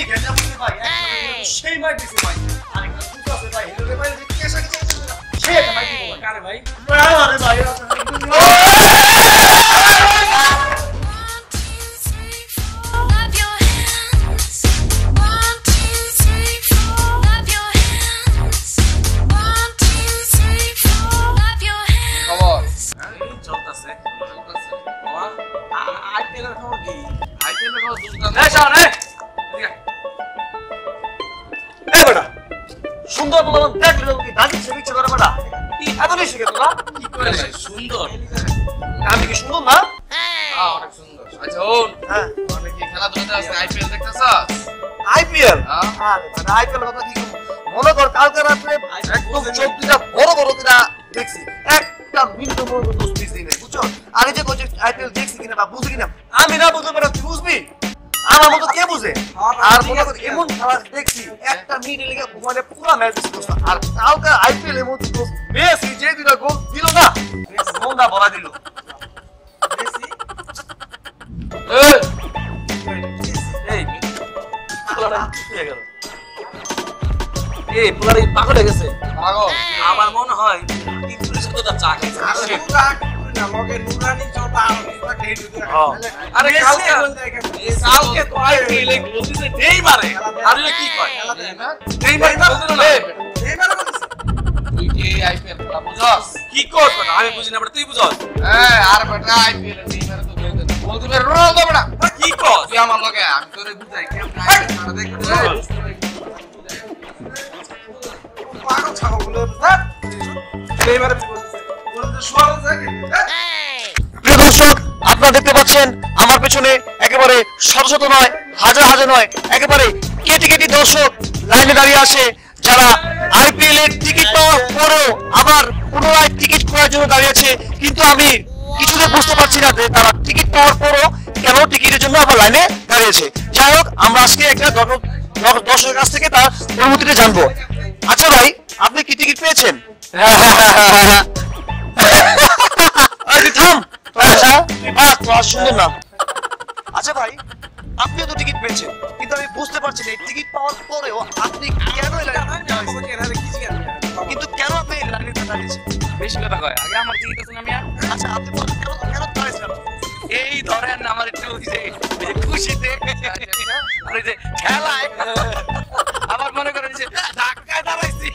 সেই গেঞ্জা বলতে ভাই সেই মার দিছে ভাই আরেকটা দুটো আছে ভাই হেলে ভাই কেসা সেই একটা মার দিব ভাই কারে ভাই আরে ভাই সুন্দর বললাম দেখলে কি দাদি শিখছে করে বড়া কি এতই শিখে তোরা কি করে সুন্দর আমি কি সুন্দর না হ্যাঁ অনেক সুন্দর আচ্ছা ওন হ্যাঁ অনেক কি খেলাধুলাতে আছে আইপিএল দেখতাছস আইপিএল হ্যাঁ মানে আইপিএল কথা কি মনে কর কালকে রাতে একদম 14টা বড় বড় কিনা দেখছি একটা বিন্দু বড় দোষ মিস দিই না বুঝছো আরে যে কোচ আইপিএল দেখছি কিনা বা বুঝি কিনা আমি না বুঝতে পারি তুই বুঝবি আমার মতো কে বুঝে আর মনে কর এমন খেলা দেখছি একটা মিনিট লেগে মানে পুরো ম্যাচ দেখছি আর কালকে আইপিএল এর মধ্যে তো মেসি যে দুটো গোল দিল না মনটা ভরা দিল মেসি এই পুরাটা হয়ে গেল এই পুরাটা পাগল হয়ে গেছে পাগল আমার মনে হয় তিন পুলিশের তো চা খাইছে না লগে নুরানি চটা আরে কালকে তো আইপিএল এ গোল দিছে নেইমারে আর কি কয় নেইমার বলছিল না নেইমার বলছে তুই কি আইপিএল খেলা বুঝছস কি কস না আমি বুঝি না বড় তুই বুঝছস হ্যাঁ আর বেটা আইপিএল এ নেইমার তো বল দিবে রোনালদো বড়া কি কস তুই আমার লগে আমি তোরে বুঝাই কেমন আইপিএল দেখতে পাগল ছাগল বলে নেইমার বলছে বলতে সুয়ারেজ থাকে প্রিয় দর্শক আপনারা দেখতে পাচ্ছেন আমার পেছনে একেবারে শত শত নয় হাজার হাজার নয় একেবারে কেটে কেটে দর্শক লাইনে দাঁড়িয়ে আছে যারা আইপিএল এর টিকিট পাওয়ার পরেও আবার পুনরায় টিকিট করার জন্য দাঁড়িয়ে আছে কিন্তু আমি কিছুতে বুঝতে পারছি না যে তারা টিকিট পাওয়ার পরও কেন টিকিটের জন্য আবার লাইনে দাঁড়িয়েছে যাই হোক আমরা আজকে একটা দর্শকের কাছ থেকে তার অনুভূতিটা জানবো আচ্ছা ভাই আপনি কি টিকিট পেয়েছেন থাম সুন্দর না আচ্ছা ভাই আপনিও তো টিকিট পেয়েছেন কিন্তু আমি বুঝতে পারছি না টিকিট পাওয়ার পরেও আপনি কেন কিন্তু কেন আপনি লাইনে দাঁড়িয়েছেন বেশি কথা কয় আগে আমার টিকিট আছে না মিয়া আচ্ছা আপনি কেন দাঁড়িয়েছেন এই ধরেন আমার একটু খুশিতে আর ওই যে খেলায় আবার মনে করেন যে ধাক্কায় দাঁড়াইছি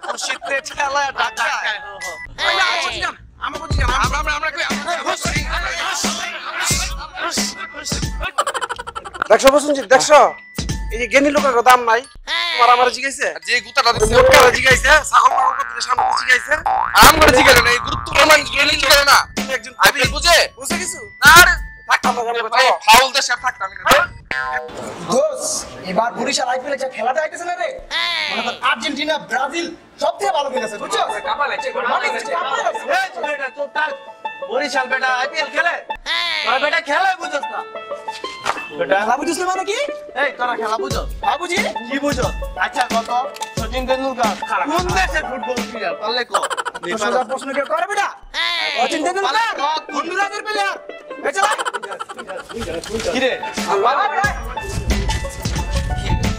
খুশিতে খেলায় ধাক্কায় আমরা বুঝি আমরা দেখছো বসুনজি দেখছো এই যে জ্ঞানী লোকের দাম নাই তোমার আমার জিগাইছে যে গুতাটা দিছে মোটকাটা জিগাইছে সাগর মাগর করে সামনে জিগাইছে আম করে জিগাইলো না এই গুরুত্বপূর্ণ জ্ঞানী জিগাইলো না একজন আমি বুঝে কিছু না আরে থাকতাম না জানি ভাই ফাউল দেশে থাকতাম না দোস এবার বরিশাল আইপিএল এর খেলাটা আইতেছে না রে মনে কর আর্জেন্টিনা ব্রাজিল সবথেকে ভালো খেলেছে বুঝছো কাপাল আছে এই এটা তো তার বরিশাল বেটা আইপিএল খেলে তোরা বেটা খেলে বুঝছস না বেটা খেলা বুঝছস না মানে কি এই তোরা খেলা বুঝছস বুঝি কি বুঝছস আচ্ছা কত সচিন তেন্ডুলকর কোন দেশের ফুটবল প্লেয়ার তাহলে কো সোজা প্রশ্ন কে করে বেটা সচিন তেন্ডুলকর হন্ডুরাসের প্লেয়ার এই চল কি রে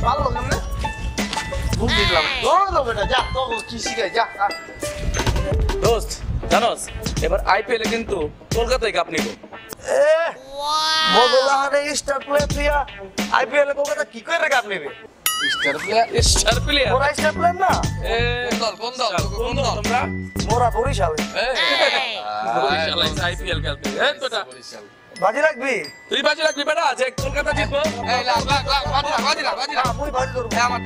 ভালো কেমনে ঘুম দিলাম দৌড়ো বেটা যা তো কি শিখাই যা দোস্ত জানোস এবার আইপিএল এ কিন্তু কলকাতায় কাপ নিব বদলাহারে স্টার প্লেয়ার দিয়া আইপিএল এ কলকাতা কি করে কাপ নেবে স্টার প্লেয়ার ওরা স্টার প্লেয়ার না কোন দল তোমরা মোরা বরিশাল বরিশাল আইপিএল খেলতে এই তোটা বাজি রাখবি তুই বাজি রাখবি বেটা যে কলকাতা জিতবো এই লাগ বাজি লাগ আমি বাজি ধরব আমার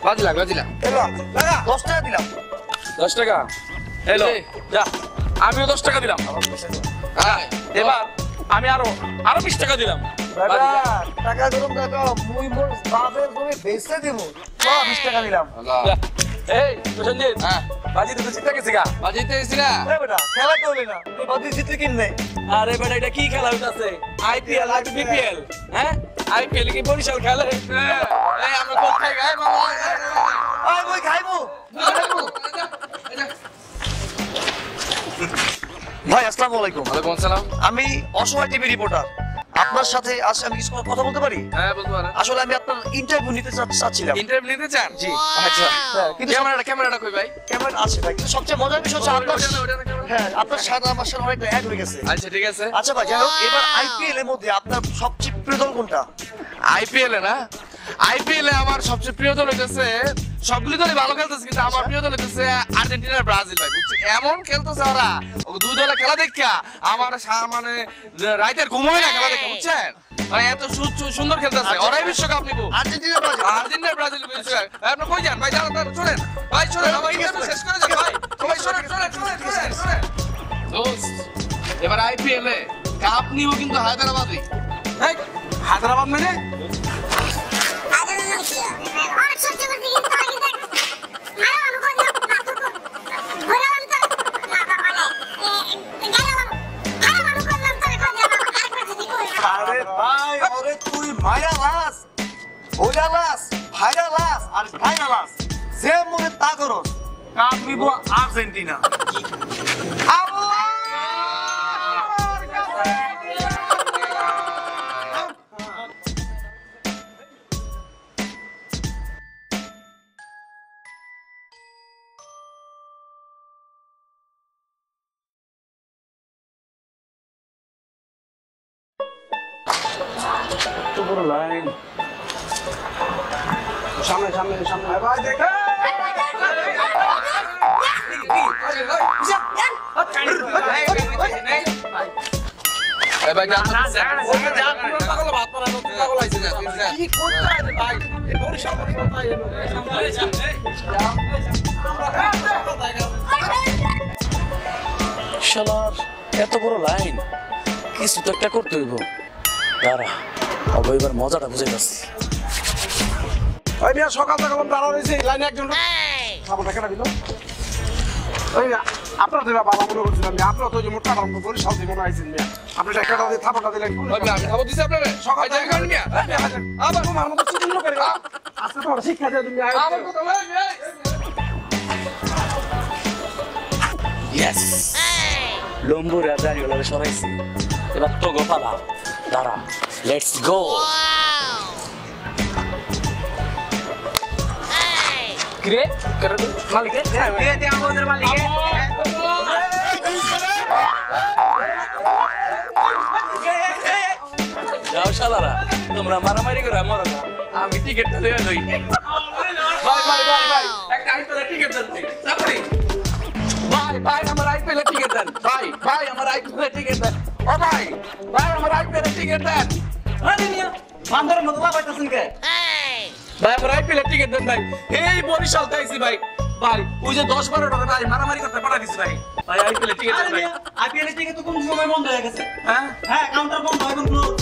বাজি লাগ এলো লাগা 10 টাকা দিলাম 10 টাকা হ্যালো যা আমিও 10 টাকা দিলাম এবার আমি আরো 20 টাকা দিলাম টাকা দিলাম টাকা মুই মোর বাপের তুমি বেচতে দিব 20 টাকা দিলাম এই প্রসঞ্জিত বাজি তো জিতে গেছে গা বাজি জিতে গেছি না এ বেটা খেলা তো হলো না তুই বাজি জিতে কিনলে আরে বেটা এটা কি খেলা হইতাছে আইপিএল আর বিপিএল হ্যাঁ আইপিএল কি বরিশাল খেলে এই আমরা কোন খাই গায় মামা আই কই খাইবো ভাই আসসালামু আলাইকুম। ওয়ালাইকুম আসসালাম। আমি অসহায় টিভি রিপোর্টার। আপনার সাথে আজ আমি কিছু কথা বলতে পারি? হ্যাঁ বলতে পারেন। আসলে আমি আপনার ইন্টারভিউ নিতে চাচ্ছিলাম। ইন্টারভিউ নিতে চান? জি। আচ্ছা কিন্তু ক্যামেরাটা কই ভাই? ক্যামেরা আছে ভাই, কিন্তু সবচেয়ে মজার বিষয় হচ্ছে আপনার হ্যাঁ আপনার সাথে আমার সাথে অনেকটা এক হয়ে গেছে। আচ্ছা ঠিক আছে। আচ্ছা ভাই, যাই হোক, এবার আইপিএল এর মধ্যে আপনার সবচেয়ে প্রিয় দল কোনটা? আইপিএল এ না, আইপিএল এ আমার সবচেয়ে প্রিয় দল হইতেছে, সবগুলি দলই ভালো খেলতেছে, কিন্তু আমার প্রিয় দল হইতেছে আর্জেন্টিনা আর ব্রাজিল ভাই। বুঝছেন এমন খেলতেছে ওরা, দুই দলে খেলা দেখা আমার মানে রাইতের ঘুম হয় না খেলা দেখে, বুঝছেন? মানে এত সুন্দর খেলতেছে, ওরাই বিশ্বকাপ নিব। আর্জেন্টিনা ব্রাজিল, আর্জেন্টিনা ব্রাজিল বিশ্বকাপ। আপনি কই যান ভাই? যান চলেন ভাই, চলেন আমার ইন্টারভিউ শেষ করে যান ভাই। সবাই চলেন চলেন চলেন চলেন। দোস্ত এবার আইপিএল এ কাপ নিব কিন্তু হায়দ্রাবাদই। এই হায়দ্রাবাদ মানে আরে ভাই, ওরে তুই ভাইরালাস, ওইরালাস, ভাইরালাস আর ভাইরালাস যে মনে তা করো, কাপ নিব আর্জেন্টিনা। তো বড় লাইন সামনে সামনে সামনে ভাই দেখ ভাই পাগল ভাত পাগল আইছে না কি করতে আছে ভাই, এই বড় সামনে ভাই শালার এত বড় লাইন, কিছু তো একটা করতে হইব। দাঁড়া, এবার মজাটা বুঝে যাচ্ছি। ওই মিয়া সকাল থেকে দাঁড়া রয়েছে লাইনে একজন সামনে কেনা দিল। ওই আপনার তো বাবা মনে করছিলাম যে আপনার তো যে মোটা আরম্ভ করে সব মনে আইছেন মিয়া, আপনি টাকাটা দিয়ে থাপাটা দিলেন। আমি খাবো দিছি আপনারে সকাল থেকে কারণ মিয়া আবার তোমার মতো চিন্তা করে আজকে তো শিক্ষা দিয়ে তুমি আবার কথা ভাই ইয়েস, লম্বু রাজারি ওলা সরাইছি, এবার তো গোপালা। দাঁড়া, লেটস গো। কিরে মালিকে কিরে আমাদের মালিকে যাও শালারা, তোমরা মারামারি করে মরো না, আমি টিকিটটা লইয়া লই। ভাই ভাই ভাই ভাই একটা আইপিএল টিকেট দেন তাড়াতাড়ি ভাই ভাই আমার আইপিএল টিকেট দেন ভাই ভাই আমার আইপিএল টিকেট দেন ও ভাই ভাই আমার আইপিএল টিকেট দেন আরে মিয়া বান্দরের মতো লাগাইতাছেন কে? ভাই আমার আইপিএল টিকেট দেন ভাই এই বরিশাল তাইছি ভাই ভাই ওই যে 10-12 টাকা ভাই মারামারি করতে পাঠা দিছি ভাই ভাই আইপিএল টিকেট দেন ভাই আইপিএল টিকিট তো কোন সময় বন্ধ হয়ে গেছে। হ্যাঁ হ্যাঁ, কাউন্টার বন্ধ এখন ক্লোজ।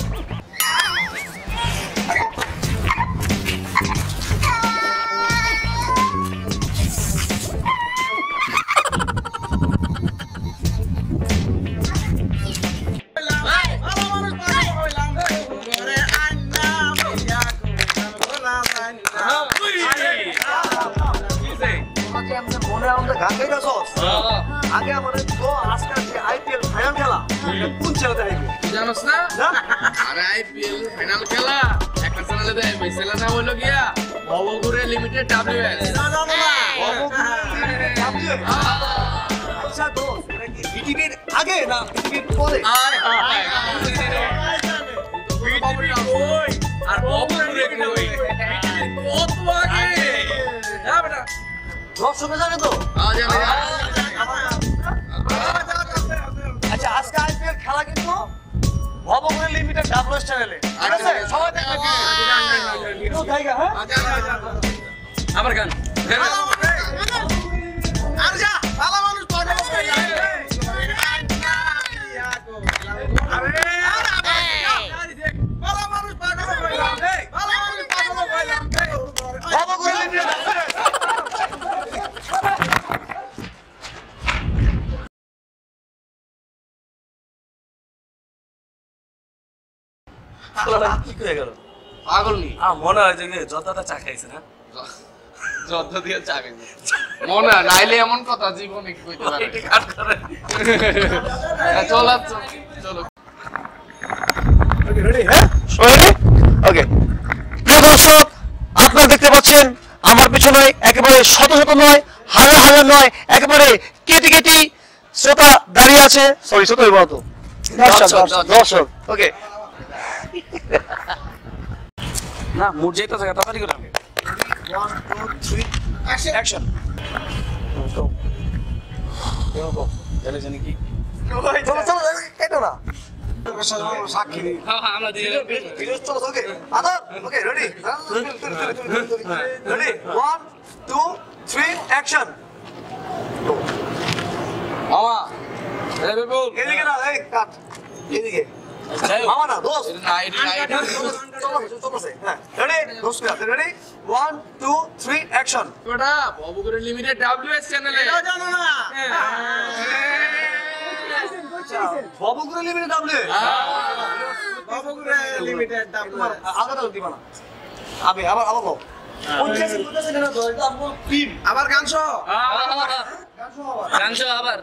মনে আমাদের গান গাইতে আসস আগে আমাদের তো আজকাল যে আইপিএল ফাইনাল খেলা কোন চ্যানেলে দেখবি জানোস না আরে আইপিএল ফাইনাল খেলা একটা চ্যানেলে দেয় ভাই চ্যানেল নাম হলো গিয়া ভবগুরে লিমিটেড ডব্লিউএস আচ্ছা তো এটা কি বিটিভির আগে না বিটিভির পরে? আর ভবগুরে কই কত আগে যা বেটা দর্শকে জানে তো। আচ্ছা, আজকে আইপিএল খেলা কিন্তু ভবগুরে লিমিটেড ডাবলএস চ্যানেলে, ঠিক আছে? সবাই দেখবে। আমার গান আর যা ভালো মানুষ পাগল হয়ে যায়। আরে ভালো মানুষ পাগল হয়ে যায়। ভালো মানুষ পাগল হয়ে যায়। ভবগুরে লিমিটেড কি হয়ে গেল? পাগল নি মনে হয় যে যতটা চা খাইছে না, যত দিয়ে চাবে মনে হয় নাইলে এমন কথা জীবনে কইতে পারে চল চলো রেডি হ্যাঁ ওকে প্রিয় দর্শক আপনারা দেখতে পাচ্ছেন আমার পিছনে একেবারে শত শত নয় হাজার হাজার নয় একেবারে কেটি কেটি শ্রোতা দাঁড়িয়ে আছে সরি শ্রোতা বলতো দর্শক ওকে না মুড যাইতেছে তাড়াতাড়ি করে 1 2 3 অ্যাকশন চলো জানি কি চলো চলো কেটো না সাক্ষী আমরা দিয়ে ভিডিও চলো ওকে আদার ওকে রেডি রেডি 1 2 3 অ্যাকশন মামা এই বিপুল এদিকে না এই কাট এদিকে মামা না দোস্ত চলো চলো হ্যাঁ রেডি দোস্ত রেডি 1 2 3 অ্যাকশন বেটা বাবুগুড়ি লিমিটেড ডব্লিউএস চ্যানেলে জানো না বাবুগুড়ি লিমিটেড ডাবলে বাবুগুড়ি লিমিটেড ডাবলে আলাদা দিবা না আমি আবার আবার বল আবার গান শো গান আবার